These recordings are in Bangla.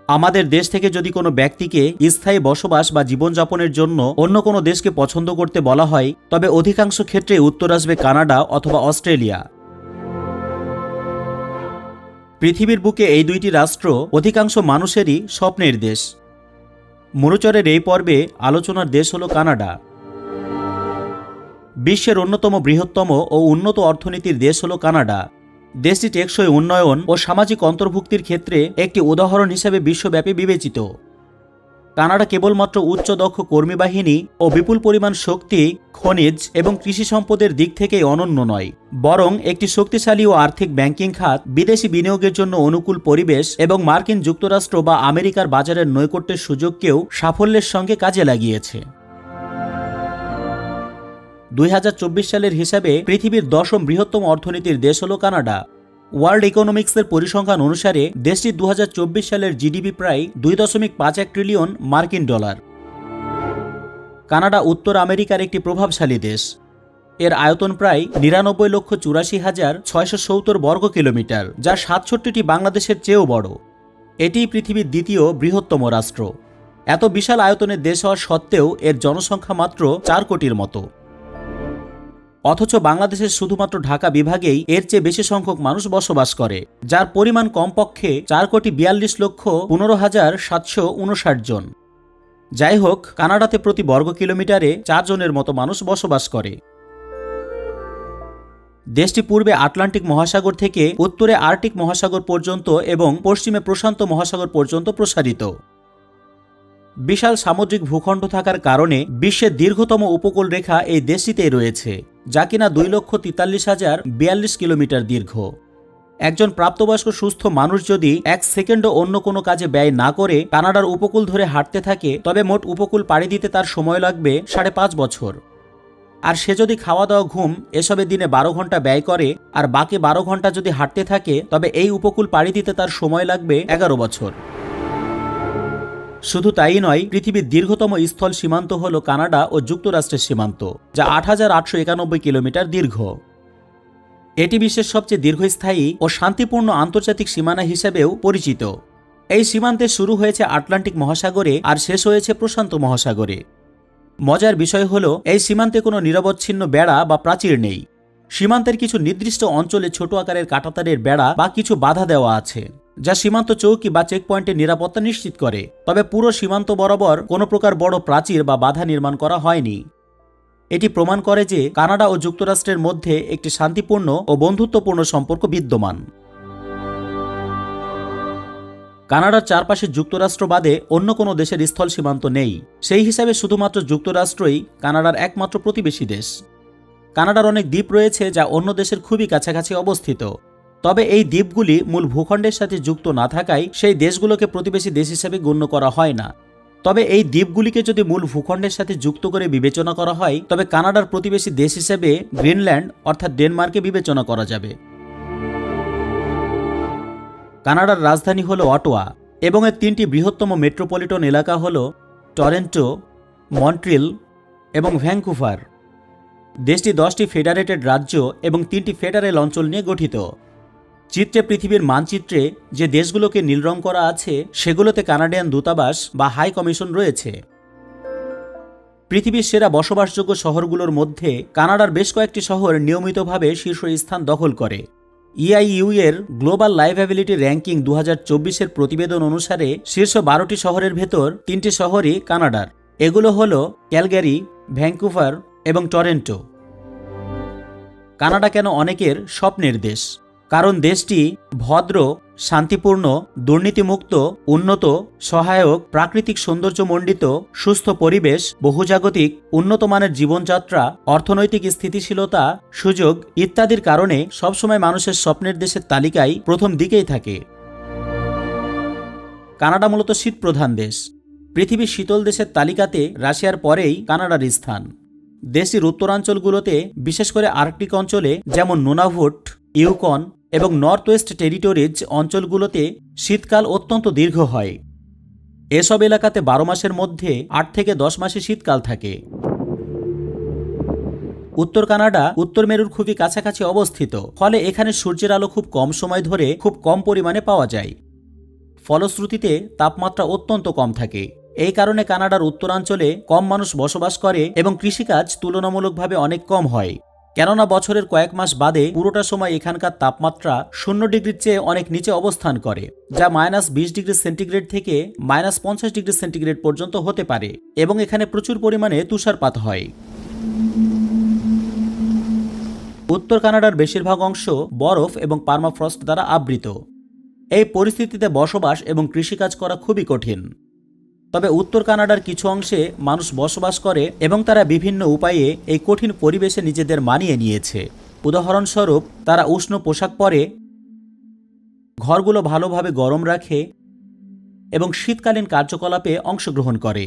আমাদের দেশ থেকে যদি কোনো ব্যক্তিকে স্থায়ী বসবাস বা জীবনযাপনের জন্য অন্য কোনো দেশকে পছন্দ করতে বলা হয়, তবে অধিকাংশ ক্ষেত্রে উত্তর আসবে কানাডা অথবা অস্ট্রেলিয়া। পৃথিবীর বুকে এই দুইটি রাষ্ট্র অধিকাংশ মানুষেরই স্বপ্নের দেশ। মরুচরের এই পর্বে আলোচনার দেশ হল কানাডা। বিশ্বের অন্যতম বৃহত্তম ও উন্নত অর্থনীতির দেশ হল কানাডা। দেশটি টেকসই উন্নয়ন ও সামাজিক অন্তর্ভুক্তির ক্ষেত্রে একটি উদাহরণ হিসেবে বিশ্বব্যাপী বিবেচিত। কানাডা কেবলমাত্র উচ্চ দক্ষ কর্মী বাহিনী ও বিপুল পরিমাণ শক্তি, খনিজ এবং কৃষি সম্পদের দিক থেকেই অনন্য নয়, বরং একটি শক্তিশালী ও আর্থিক ব্যাংকিং খাত, বিদেশি বিনিয়োগের জন্য অনুকূল পরিবেশ এবং মার্কিন যুক্তরাষ্ট্র বা আমেরিকার বাজারের নৈকট্যের সুযোগকেও সাফল্যের সঙ্গে কাজে লাগিয়েছে। 2024 সালের হিসাবে পৃথিবীর 10ম বৃহত্তম অর্থনীতির দেশ হল কানাডা। ওয়ার্ল্ড ইকোনমিক্সের পরিসংখ্যান অনুসারে দেশটির 2024 সালের জিডিপি প্রায় 2.51 ট্রিলিয়ন মার্কিন ডলার। কানাডা উত্তর আমেরিকার একটি প্রভাবশালী দেশ। এর আয়তন প্রায় 99,84,670 বর্গ কিলোমিটার, যা 67টি বাংলাদেশের চেয়েও বড়। এটি পৃথিবীর দ্বিতীয় বৃহত্তম রাষ্ট্র। এত বিশাল আয়তনের দেশ হওয়া সত্ত্বেও এর জনসংখ্যা মাত্র 4 কোটির মতো। অথচ বাংলাদেশের শুধুমাত্র ঢাকা বিভাগেই এর চেয়ে বেশি সংখ্যক মানুষ বসবাস করে, যার পরিমাণ কমপক্ষে 4,42,15,759 জন। যাই হোক, কানাডাতে প্রতি বর্গ কিলোমিটারে 4 জনের মতো মানুষ বসবাস করে। দেশটি পূর্বে আটলান্টিক মহাসাগর থেকে উত্তরে আর্কটিক মহাসাগর পর্যন্ত এবং পশ্চিমে প্রশান্ত মহাসাগর পর্যন্ত প্রসারিত। বিশাল সামুদ্রিক ভূখণ্ড থাকার কারণে বিশ্বের দীর্ঘতম উপকূল রেখা এই দেশটিতেই রয়েছে, যা কিনা 2,43,042 কিলোমিটার দীর্ঘ। একজন প্রাপ্তবয়স্ক সুস্থ মানুষ যদি 1 সেকেন্ডও অন্য কোনো কাজে ব্যয় না করে কানাডার উপকূল ধরে হাঁটতে থাকে, তবে মোট উপকূল পাড়ি দিতে তার সময় লাগবে 5.5 বছর। আর সে যদি খাওয়া দাওয়া, ঘুম এসবে দিনে 12 ঘন্টা ব্যয় করে আর বাকি 12 ঘন্টা যদি হাঁটতে থাকে, তবে এই উপকূল পাড়ি দিতে তার সময় লাগবে 11 বছর। শুধু তাই নয়, পৃথিবীর দীর্ঘতম স্থল সীমান্ত হল কানাডা ও যুক্তরাষ্ট্রের সীমান্ত, যা 8,891 কিলোমিটার দীর্ঘ। এটি বিশ্বের সবচেয়ে দীর্ঘস্থায়ী ও শান্তিপূর্ণ আন্তর্জাতিক সীমানা হিসেবেও পরিচিত। এই সীমান্তে শুরু হয়েছে আটলান্টিক মহাসাগরে আর শেষ হয়েছে প্রশান্ত মহাসাগরে। মজার বিষয় হল, এই সীমান্তে কোনো নিরবচ্ছিন্ন বেড়া বা প্রাচীর নেই। সীমান্তের কিছু নির্দিষ্ট অঞ্চলে ছোট আকারের কাঁটাতারের বেড়া বা কিছু বাধা দেওয়া আছে, যা সীমান্ত চৌকি বা চেকপয়েন্টের নিরাপত্তা নিশ্চিত করে। তবে পুরো সীমান্ত বরাবর কোনো প্রকার বড় প্রাচীর বা বাধা নির্মাণ করা হয়নি। এটি প্রমাণ করে যে কানাডা ও যুক্তরাষ্ট্রের মধ্যে একটি শান্তিপূর্ণ ও বন্ধুত্বপূর্ণ সম্পর্ক বিদ্যমান। কানাডার চারপাশে যুক্তরাষ্ট্র বাদে অন্য কোনো দেশের স্থল সীমান্ত নেই। সেই হিসাবে শুধুমাত্র যুক্তরাষ্ট্রই কানাডার একমাত্র প্রতিবেশী দেশ। কানাডার অনেক দ্বীপ রয়েছে যা অন্য দেশের খুবই কাছাকাছি অবস্থিত। তবে এই দ্বীপগুলি মূল ভূখণ্ডের সাথে যুক্ত না থাকায় সেই দেশগুলোকে প্রতিবেশী দেশ হিসেবে গণ্য করা হয় না। তবে এই দ্বীপগুলিকে যদি মূল ভূখণ্ডের সাথে যুক্ত করে বিবেচনা করা হয়, তবে কানাডার প্রতিবেশী দেশ হিসেবে গ্রিনল্যান্ড অর্থাৎ ডেনমার্কে বিবেচনা করা যাবে। কানাডার রাজধানী হল অটোয়া এবং এর 3টি বৃহত্তম মেট্রোপলিটন এলাকা হল টরন্টো, মন্ট্রিল এবং ভ্যাঙ্কুভার। দেশটি 10টি ফেডারেটেড রাজ্য এবং 3টি ফেডারেল অঞ্চল নিয়ে গঠিত। চিত্রে পৃথিবীর মানচিত্রে যে দেশগুলোকে নীল রং করা আছে, সেগুলোতে কানাডিয়ান দূতাবাস বা হাই কমিশন রয়েছে। পৃথিবীর সেরা বসবাসযোগ্য শহরগুলোর মধ্যে কানাডার বেশ কয়েকটি শহর নিয়মিতভাবে শীর্ষস্থান দখল করে। EIU এর গ্লোবাল লাইভেবিলিটি র্যাঙ্কিং 2024-এর প্রতিবেদন অনুসারে শীর্ষ 12টি শহরের ভেতর 3টি শহরই কানাডার। এগুলো হল ক্যালগারি, ভ্যাঙ্কুভার এবং টরন্টো। কানাডা কেন অনেকের স্বপ্নের দেশ? কারণ দেশটি ভদ্র, শান্তিপূর্ণ, দুর্নীতিমুক্ত, উন্নত, সহায়ক, প্রাকৃতিক সৌন্দর্যমণ্ডিত, সুস্থ পরিবেশ, বহুজাগতিক, উন্নত মানের জীবনযাত্রা, অর্থনৈতিক স্থিতিশীলতা, সুযোগ ইত্যাদির কারণে সবসময় মানুষের স্বপ্নের দেশের তালিকায় প্রথম দিকেই থাকে। কানাডা মূলত শীতপ্রধান দেশ। পৃথিবীর শীতল দেশের তালিকাতে রাশিয়ার পরেই কানাডার স্থান। দেশটির উত্তরাঞ্চলগুলোতে, বিশেষ করে আর্কটিক অঞ্চলে যেমন নুনাভুট, ইউকন এবং নর্থ ওয়েস্ট টেরিটরিজ অঞ্চলগুলোতে শীতকাল অত্যন্ত দীর্ঘ হয়। এসব এলাকাতে 12 মাসের মধ্যে 8 থেকে 10 মাসে শীতকাল থাকে। উত্তর কানাডা উত্তর মেরুর খুবই কাছাকাছি অবস্থিত, ফলে এখানে সূর্যের আলো খুব কম সময় ধরে খুব কম পরিমাণে পাওয়া যায়। ফলশ্রুতিতে তাপমাত্রা অত্যন্ত কম থাকে। এই কারণে কানাডার উত্তরাঞ্চলে কম মানুষ বসবাস করে এবং কৃষিকাজ তুলনামূলকভাবে অনেক কম হয়। কেননা বছরের কয়েক মাস বাদে পুরোটা সময় এখানকার তাপমাত্রা 0 ডিগ্রির চেয়ে অনেক নিচে অবস্থান করে, যা -20 ডিগ্রি সেন্টিগ্রেড থেকে -50 ডিগ্রি সেন্টিগ্রেড পর্যন্ত হতে পারে এবং এখানে প্রচুর পরিমাণে তুষারপাত হয়। উত্তর কানাডার বেশিরভাগ অংশ বরফ এবং পার্মাফ্রস্ট দ্বারা আবৃত। এই পরিস্থিতিতে বসবাস এবং কৃষিকাজ করা খুবই কঠিন। তবে উত্তর কানাডার কিছু অংশে মানুষ বসবাস করে এবং তারা বিভিন্ন উপায়ে এই কঠিন পরিবেশে নিজেদের মানিয়ে নিয়েছে। উদাহরণস্বরূপ, তারা উষ্ণ পোশাক পরে, ঘরগুলো ভালোভাবে গরম রাখে এবং শীতকালীন কার্যকলাপে অংশগ্রহণ করে।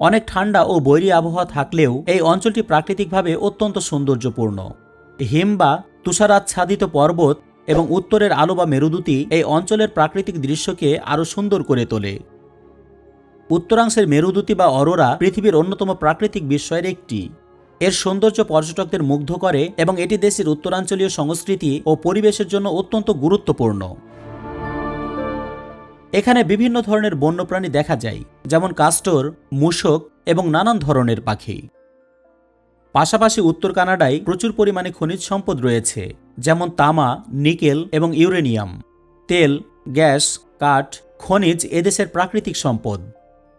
অনেক ঠান্ডা ও বৈরী আবহাওয়া থাকলেও এই অঞ্চলটি প্রাকৃতিকভাবে অত্যন্ত সৌন্দর্যপূর্ণ। হিম বা তুষারাচ্ছাদিত পর্বত এবং উত্তরের আলো বা মেরুদূতই এই অঞ্চলের প্রাকৃতিক দৃশ্যকে আরও সুন্দর করে তোলে। উত্তরাংশের মেরুদূতী বা অরোরা পৃথিবীর অন্যতম প্রাকৃতিক বিস্ময়ের একটি। এর সৌন্দর্য পর্যটকদের মুগ্ধ করে এবং এটি দেশের উত্তরাঞ্চলীয় সংস্কৃতি ও পরিবেশের জন্য অত্যন্ত গুরুত্বপূর্ণ। এখানে বিভিন্ন ধরনের বন্যপ্রাণী দেখা যায়, যেমন কাস্টর, মূষক এবং নানান ধরনের পাখি। পাশাপাশি উত্তর কানাডায় প্রচুর পরিমাণে খনিজ সম্পদ রয়েছে, যেমন তামা, নিকেল এবং ইউরেনিয়াম। তেল, গ্যাস, কাঠ, খনিজ এদেশের প্রাকৃতিক সম্পদ।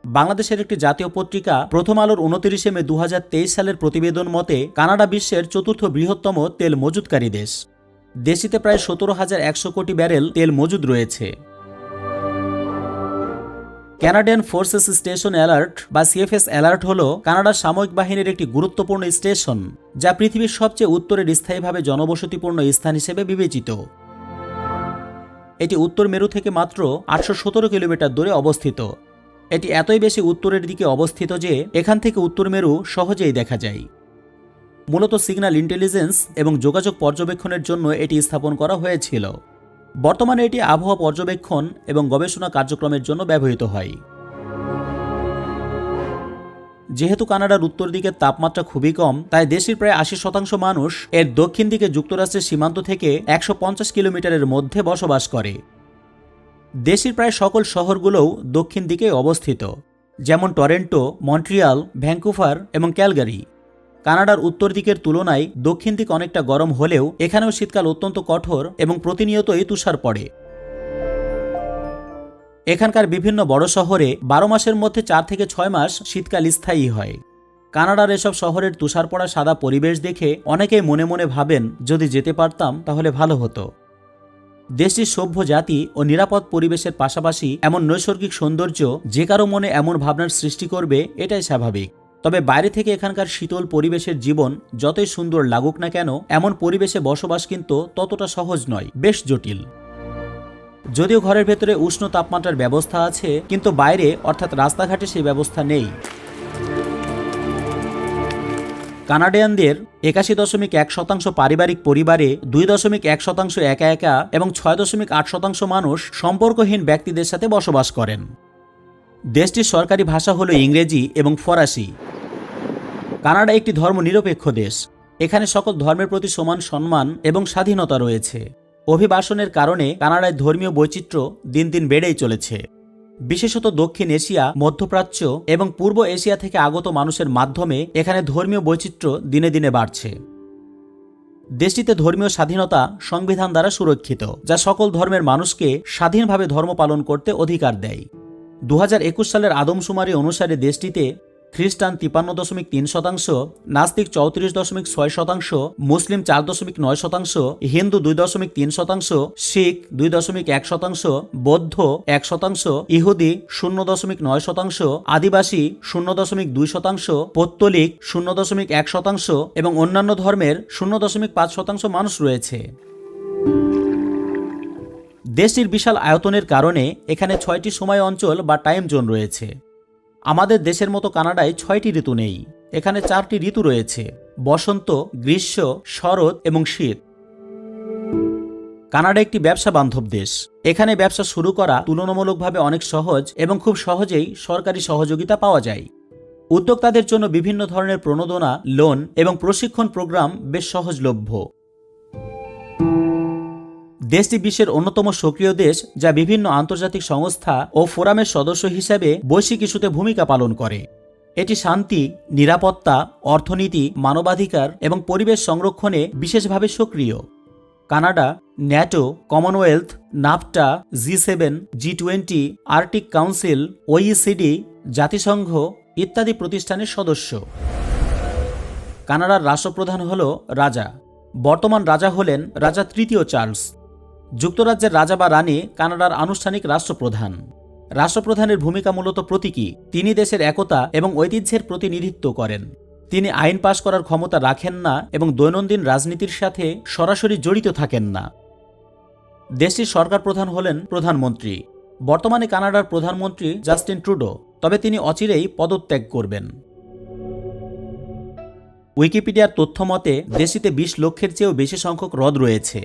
বাংলাদেশের একটি জাতীয় পত্রিকা প্রথম আলোর 29 মে 2023 সালের প্রতিবেদন মতে কানাডা বিশ্বের চতুর্থ বৃহত্তম তেল মজুতকারী দেশ। দেশটিতে প্রায় 17,100 কোটি ব্যারেল তেল মজুদ রয়েছে। ক্যানাডিয়ান ফোর্সেস স্টেশন অ্যালার্ট বা সিএফএস অ্যালার্ট হল কানাডার সামরিক বাহিনীর একটি গুরুত্বপূর্ণ স্টেশন, যা পৃথিবীর সবচেয়ে উত্তরের স্থায়ীভাবে জনবসতিপূর্ণ স্থান হিসেবে বিবেচিত। এটি উত্তর মেরু থেকে মাত্র 817 কিলোমিটার দূরে অবস্থিত। এটি এতই বেশি উত্তরের দিকে অবস্থিত যে এখান থেকে উত্তর মেরু সহজেই দেখা যায়। মূলত সিগন্যাল ইন্টেলিজেন্স এবং যোগাযোগ পর্যবেক্ষণের জন্য এটি স্থাপন করা হয়েছিল। বর্তমানে এটি আবহাওয়া পর্যবেক্ষণ এবং গবেষণা কার্যক্রমের জন্য ব্যবহৃত হয়। যেহেতু কানাডার উত্তর দিকের তাপমাত্রা খুবই কম, তাই দেশের প্রায় 80% মানুষ এর দক্ষিণ দিকে যুক্তরাষ্ট্রের সীমান্ত থেকে 150 কিলোমিটারের মধ্যে বসবাস করে। দেশের প্রায় সকল শহরগুলোও দক্ষিণ দিকে অবস্থিত, যেমন টরেন্টো, মন্ট্রিয়াল, ভ্যাঙ্কুভার এবং ক্যালগারি। কানাডার উত্তর দিকের তুলনায় দক্ষিণ দিক অনেকটা গরম হলেও এখানেও শীতকাল অত্যন্ত কঠোর এবং প্রতিনিয়তই তুষার পড়ে। এখানকার বিভিন্ন বড় শহরে 12 মাসের মধ্যে 4 থেকে 6 মাস শীতকাল স্থায়ী হয়। কানাডার এসব শহরের তুষার পড়া সাদা পরিবেশ দেখে অনেকেই মনে মনে ভাবেন, যদি যেতে পারতাম তাহলে ভালো হতো। দেশটির সভ্য জাতি ও নিরাপদ পরিবেশের পাশাপাশি এমন নৈসর্গিক সৌন্দর্য যে কারো মনে এমন ভাবনার সৃষ্টি করবে, এটাই স্বাভাবিক। তবে বাইরে থেকে এখানকার শীতল পরিবেশের জীবন যতই সুন্দর লাগুক না কেন, এমন পরিবেশে বসবাস কিন্তু ততটা সহজ নয়, বেশ জটিল। যদিও ঘরের ভেতরে উষ্ণ তাপমাত্রার ব্যবস্থা আছে, কিন্তু বাইরে অর্থাৎ রাস্তাঘাটে সেই ব্যবস্থা নেই। কানাডিয়ানদের 81.1% পারিবারিক পরিবারে, 2.1% একা একা এবং 6.8% মানুষ সম্পর্কহীন ব্যক্তিদের সাথে বসবাস করেন। দেশটির সরকারি ভাষা হল ইংরেজি এবং ফরাসি। কানাডা একটি ধর্মনিরপেক্ষ দেশ। এখানে সকল ধর্মের প্রতি সমান সম্মান এবং স্বাধীনতা রয়েছে। অভিবাসনের কারণে কানাডায় ধর্মীয় বৈচিত্র্য দিন দিন বেড়েই চলেছে। বিশেষত দক্ষিণ এশিয়া, মধ্যপ্রাচ্য এবং পূর্ব এশিয়া থেকে আগত মানুষের মাধ্যমে এখানে ধর্মীয় বৈচিত্র্য দিনে দিনে বাড়ছে। দেশটিতে ধর্মীয় স্বাধীনতা সংবিধান দ্বারা সুরক্ষিত, যা সকল ধর্মের মানুষকে স্বাধীনভাবে ধর্ম পালন করতে অধিকার দেয়। 2021 সালের আদমশুমারি অনুসারে দেশটিতে খ্রিস্টান 53.3%, নাস্তিক 34.6%, মুসলিম 4.9%, হিন্দু 2.3%, শিখ 2.1%, বৌদ্ধ 1%, ইহুদি 0.9%, আদিবাসী 0.2%, পৌত্তলিক 0.1% এবং অন্যান্য ধর্মের 0.5% মানুষ রয়েছে। দেশটির বিশাল আয়তনের কারণে এখানে 6টি সময় অঞ্চল বা টাইম জোন রয়েছে। আমাদের দেশের মতো কানাডায় 6টি ঋতু নেই। এখানে 4টি ঋতু রয়েছে: বসন্ত, গ্রীষ্ম, শরৎ এবং শীত। কানাডা একটি ব্যবসা বান্ধব দেশ। এখানে ব্যবসা শুরু করা তুলনামূলকভাবে অনেক সহজ এবং খুব সহজেই সরকারি সহযোগিতা পাওয়া যায়। উদ্যোক্তাদের জন্য বিভিন্ন ধরনের প্রণোদনা, লোন এবং প্রশিক্ষণ প্রোগ্রাম বেশ সহজলভ্য। দেশটি বিশ্বের অন্যতম সক্রিয় দেশ, যা বিভিন্ন আন্তর্জাতিক সংস্থা ও ফোরামের সদস্য হিসেবে বৈশ্বিক ইস্যুতে ভূমিকা পালন করে। এটি শান্তি, নিরাপত্তা, অর্থনীতি, মানবাধিকার এবং পরিবেশ সংরক্ষণে বিশেষভাবে সক্রিয়। Canada NATO, Commonwealth, NAFTA, G7, G20, Arctic council, OECD, জাতিসংঘ ইত্যাদি প্রতিষ্ঠানের সদস্য। কানাডার রাষ্ট্রপ্রধান হল রাজা। বর্তমান রাজা হলেন রাজা তৃতীয় চার্লস। যুক্তরাজ্যের রাজা বা রানী কানাডার আনুষ্ঠানিক রাষ্ট্রপ্রধান। রাষ্ট্রপ্রধানের ভূমিকা মূলত প্রতীকী। তিনি দেশের একতা এবং ঐতিহ্যের প্রতিনিধিত্ব করেন। তিনি আইন পাশ করার ক্ষমতা রাখেন না এবং দৈনন্দিন রাজনীতির সাথে সরাসরি জড়িত থাকেন না। দেশটির সরকার প্রধান হলেন প্রধানমন্ত্রী। বর্তমানে কানাডার প্রধানমন্ত্রী জাস্টিন ট্রুডো, তবে তিনি অচিরেই পদত্যাগ করবেন। উইকিপিডিয়ার তথ্য মতে দেশটিতে 20 লক্ষের চেয়েও বেশি সংখ্যক হ্রদ রয়েছে।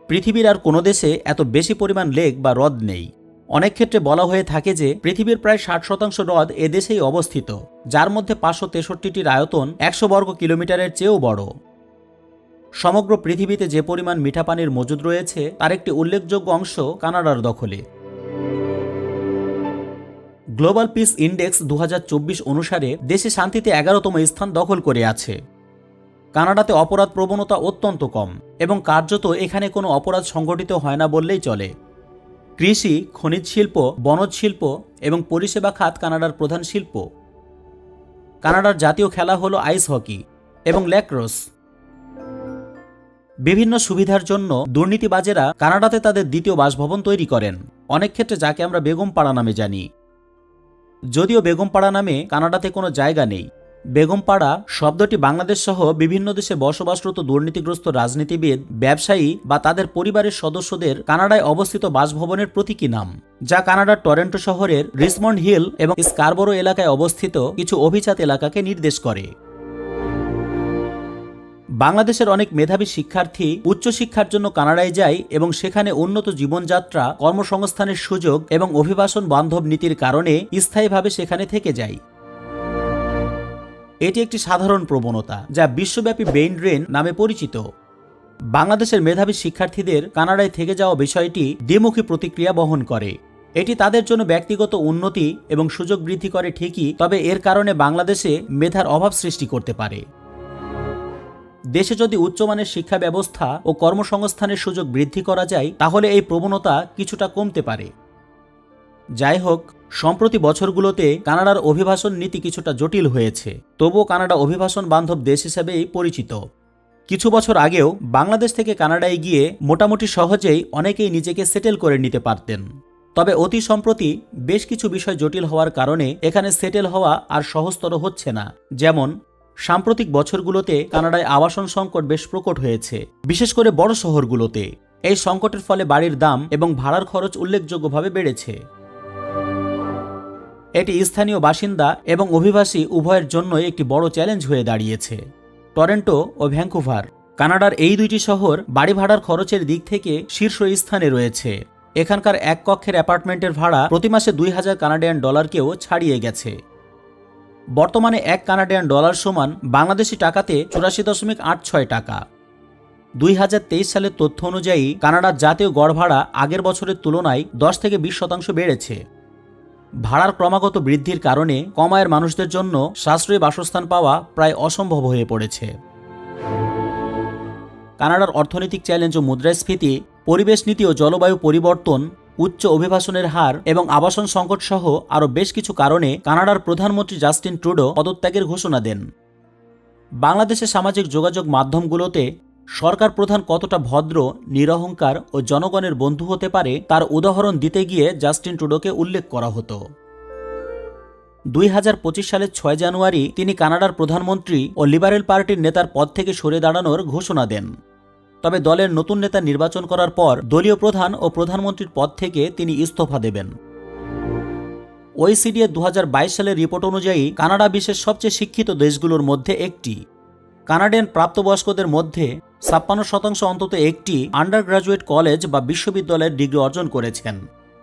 পৃথিবীর আর কোনো দেশে এত বেশি পরিমাণ লেক বা হ্রদ নেই। অনেক ক্ষেত্রে বলা হয়ে থাকে যে পৃথিবীর প্রায় 60% হ্রদ এদেশেই অবস্থিত, যার মধ্যে 563টির আয়তন 100 বর্গ কিলোমিটারের চেয়েও বড়। সমগ্র পৃথিবীতে যে পরিমাণ মিঠা পানির মজুদ রয়েছে তার একটি উল্লেখযোগ্য অংশ কানাডার দখলে। গ্লোবাল পিস ইন্ডেক্স 2024 অনুসারে দেশে শান্তিতে 11তম স্থান দখল করে আছে। কানাডাতে অপরাধ প্রবণতা অত্যন্ত কম এবং কার্যত এখানে কোনো অপরাধ সংঘটিত হয় না বললেই চলে। কৃষি, খনিজ শিল্প, বনজ শিল্প এবং পরিষেবা খাত কানাডার প্রধান শিল্প। কানাডার জাতীয় খেলা হলো আইস হকি এবং ল্যাক্রোস। বিভিন্ন সুবিধার জন্য দুর্নীতিবাজেরা কানাডাতে তাদের দ্বিতীয় বাসভবন তৈরি করেন, অনেক ক্ষেত্রে যাকে আমরা বেগমপাড়া নামে জানি। যদিও বেগমপাড়া নামে কানাডাতে কোনো জায়গা নেই। বেগমপাড়া শব্দটি বাংলাদেশ সহ বিভিন্ন দেশে বসবাসরত দুর্নীতিগ্রস্ত রাজনীতিবিদ, ব্যবসায়ী বা তাদের পরিবারের সদস্যদের কানাডায় অবস্থিত বাসভবনের প্রতীকী নাম, যা কানাডার টরন্টো শহরের রিচমন্ড হিল এবং স্কারবোরো এলাকায় অবস্থিত কিছু অভিজাত এলাকাকে নির্দেশ করে। বাংলাদেশের অনেক মেধাবী শিক্ষার্থী উচ্চশিক্ষার জন্য কানাডায় যায় এবং সেখানে উন্নত জীবনযাত্রা, কর্মসংস্থানের সুযোগ এবং অভিবাসন বান্ধব নীতির কারণে স্থায়ীভাবে সেখানে থেকে যায়। এটি একটি সাধারণ প্রবণতা যা বিশ্বব্যাপী ব্রেইন ড্রেন নামে পরিচিত। বাংলাদেশের মেধাবী শিক্ষার্থীদের কানাডায় থেকে যাওয়া বিষয়টি দ্বিমুখী প্রতিক্রিয়া বহন করে। এটি তাদের জন্য ব্যক্তিগত উন্নতি এবং সুযোগ বৃদ্ধি করে ঠিকই, তবে এর কারণে বাংলাদেশে মেধার অভাব সৃষ্টি করতে পারে। দেশে যদি উচ্চমানের শিক্ষা ব্যবস্থা ও কর্মসংস্থানের সুযোগ বৃদ্ধি করা যায় তাহলে এই প্রবণতা কিছুটা কমতে পারে। যাই হোক, সম্প্রতি বছরগুলোতে কানাডার অভিবাসন নীতি কিছুটা জটিল হয়েছে, তবুও কানাডা অভিবাসন বান্ধব দেশ হিসেবেই পরিচিত। কিছু বছর আগেও বাংলাদেশ থেকে কানাডায় গিয়ে মোটামুটি সহজেই অনেকেই নিজেকে সেটেল করে নিতে পারতেন। তবে অতি সম্প্রতি বেশ কিছু বিষয় জটিল হওয়ার কারণে এখানে সেটেল হওয়া আর সহজতর হচ্ছে না। যেমন সাম্প্রতিক বছরগুলোতে কানাডায় আবাসন সংকট বেশ প্রকট হয়েছে, বিশেষ করে বড় শহরগুলোতে। এই সংকটের ফলে বাড়ির দাম এবং ভাড়ার খরচ উল্লেখযোগ্যভাবে বেড়েছে। এটি স্থানীয় বাসিন্দা এবং অভিবাসী উভয়ের জন্যই একটি বড় চ্যালেঞ্জ হয়ে দাঁড়িয়েছে। টরন্টো ও ভ্যাঙ্কুভার, কানাডার এই দুইটি শহর বাড়ি ভাড়ার খরচের দিক থেকে শীর্ষ স্থানে রয়েছে। এখানকার এক কক্ষের অ্যাপার্টমেন্টের ভাড়া প্রতি মাসে 2000 কানাডিয়ান ডলারকেও ছাড়িয়ে গেছে। বর্তমানে 1 কানাডিয়ান ডলার সমান বাংলাদেশি টাকাতে 84.86 টাকা। 2023 সালের তথ্য অনুযায়ী কানাডার জাতীয় গড় ভাড়া আগের বছরের তুলনায় 10 থেকে 20% বেড়েছে। ভাড়ার ক্রমাগত বৃদ্ধির কারণে কম আয়ের মানুষদের জন্য সাশ্রয়ী বাসস্থান পাওয়া প্রায় অসম্ভব হয়ে পড়েছে। কানাডার অর্থনৈতিক চ্যালেঞ্জ ও মুদ্রাস্ফীতি, পরিবেশ নীতি ও জলবায়ু পরিবর্তন, উচ্চ অভিবাসনের হার এবং আবাসন সংকট সহ আরও বেশ কিছু কারণে কানাডার প্রধানমন্ত্রী জাস্টিন ট্রুডো পদত্যাগের ঘোষণা দেন। বাংলাদেশের সামাজিক যোগাযোগ মাধ্যমগুলোতে সরকার প্রধান কতটা ভদ্র, নিরহংকার ও জনগণের বন্ধু হতে পারে তার উদাহরণ দিতে গিয়ে জাস্টিন ট্রুডোকে উল্লেখ করা হতো। 2025 সালের 6 জানুয়ারি তিনি কানাডার প্রধানমন্ত্রী ও লিবারেল পার্টির নেতার পদ থেকে সরে দাঁড়ানোর ঘোষণা দেন। তবে দলের নতুন নেতা নির্বাচন করার পর দলীয় প্রধান ও প্রধানমন্ত্রীর পদ থেকে তিনি ইস্তফা দেবেন। OECD 2022 সালের রিপোর্ট অনুযায়ী কানাডা বিশ্বের সবচেয়ে শিক্ষিত দেশগুলোর মধ্যে একটি। কানাডিয়ান প্রাপ্তবয়স্কদের মধ্যে 56% অন্তত একটি আন্ডার গ্রাজুয়েট কলেজ বা বিশ্ববিদ্যালয়ের ডিগ্রি অর্জন করেছেন।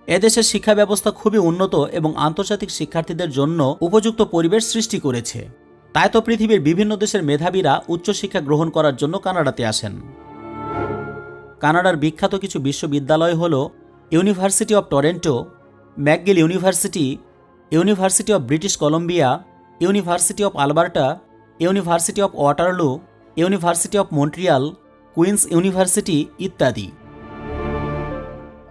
এদেশের শিক্ষা ব্যবস্থা খুবই উন্নত এবং আন্তর্জাতিক শিক্ষার্থীদের জন্য উপযুক্ত পরিবেশ সৃষ্টি করেছে। তাই তো পৃথিবীর বিভিন্ন দেশের মেধাবীরা উচ্চশিক্ষা গ্রহণ করার জন্য কানাডাতে আসেন। কানাডার বিখ্যাত কিছু বিশ্ববিদ্যালয় হল University of Toronto, McGill University, University of British Columbia, University of Alberta, University of Waterloo, University of Montreal, Queen's University ইত্যাদি।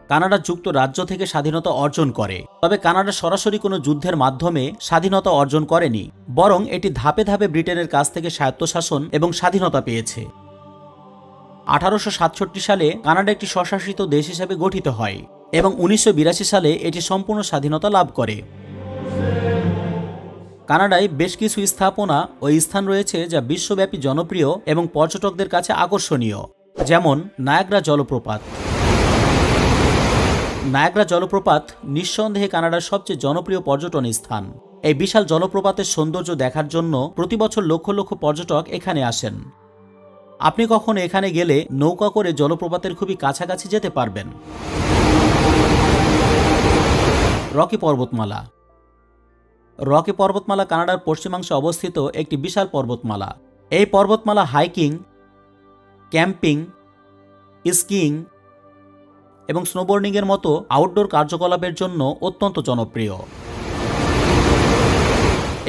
কানাডা যুক্তরাজ্য থেকে স্বাধীনতা অর্জন করে, তবে কানাডা সরাসরি কোনো যুদ্ধের মাধ্যমে স্বাধীনতা অর্জন করেনি, বরং এটি ধাপে ধাপে ব্রিটেনের কাছ থেকে স্বায়ত্তশাসন এবং স্বাধীনতা পেয়েছে। 1867 সালে কানাডা একটি স্বশাসিত দেশ হিসেবে গঠিত হয় এবং 1982 সালে এটি সম্পূর্ণ স্বাধীনতা লাভ করে। কানাডায় বেশ কিছু স্থাপনা ও স্থান রয়েছে যা বিশ্বব্যাপী জনপ্রিয় এবং পর্যটকদের কাছে আকর্ষণীয়, যেমন নায়াগ্রা জলপ্রপাত। নায়াগ্রা জলপ্রপাত নিঃসন্দেহে কানাডার সবচেয়ে জনপ্রিয় পর্যটন স্থান। এই বিশাল জলপ্রপাতের সৌন্দর্য দেখার জন্য প্রতি বছর লক্ষ লক্ষ পর্যটক এখানে আসেন। আপনি কখনো এখানে গেলে নৌকা করে জলপ্রপাতের খুবই কাছাকাছি যেতে পারবেন। রকি পর্বতমালা। রকি পর্বতমালা কানাডার পশ্চিমাংশে অবস্থিত একটি বিশাল পর্বতমালা। এই পর্বতমালা হাইকিং, ক্যাম্পিং, স্কিইং এবং স্নোবোর্ডিংয়ের মতো আউটডোর কার্যকলাপের জন্য অত্যন্ত জনপ্রিয়।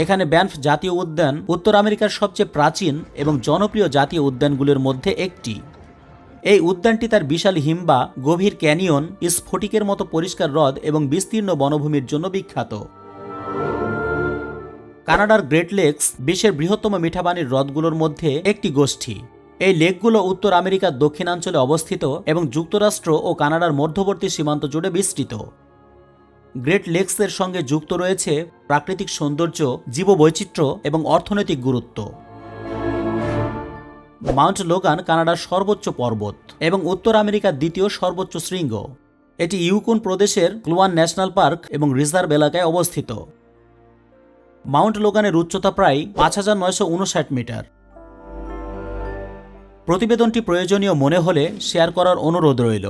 এখানে ব্যানফ জাতীয় উদ্যান উত্তর আমেরিকার সবচেয়ে প্রাচীন এবং জনপ্রিয় জাতীয় উদ্যানগুলির মধ্যে একটি। এই উদ্যানটি তার বিশাল হিমবা, গভীর ক্যানিয়ন, স্ফটিকের মতো পরিষ্কার হ্রদ এবং বিস্তীর্ণ বনভূমির জন্য বিখ্যাত। কানাডার গ্রেট লেকস বিশ্বের বৃহত্তম মিঠাপানির হ্রদগুলোর মধ্যে একটি গোষ্ঠী। এই লেকগুলো উত্তর আমেরিকার দক্ষিণাঞ্চলে অবস্থিত এবং যুক্তরাষ্ট্র ও কানাডার মধ্যবর্তী সীমান্ত জুড়ে বিস্তৃত। গ্রেট লেকসের সঙ্গে যুক্ত রয়েছে প্রাকৃতিক সৌন্দর্য, জীববৈচিত্র্য এবং অর্থনৈতিক গুরুত্ব। মাউন্ট লোগান কানাডার সর্বোচ্চ পর্বত এবং উত্তর আমেরিকার দ্বিতীয় সর্বোচ্চ শৃঙ্গ। এটি ইউকন প্রদেশের ক্লুয়ান ন্যাশনাল পার্ক এবং রিজার্ভ এলাকায় অবস্থিত। মাউন্ট লোগানের উচ্চতা প্রায় 5959 মিটার। প্রতিবেদনটি প্রয়োজনীয় মনে হলে শেয়ার করার অনুরোধ রইল।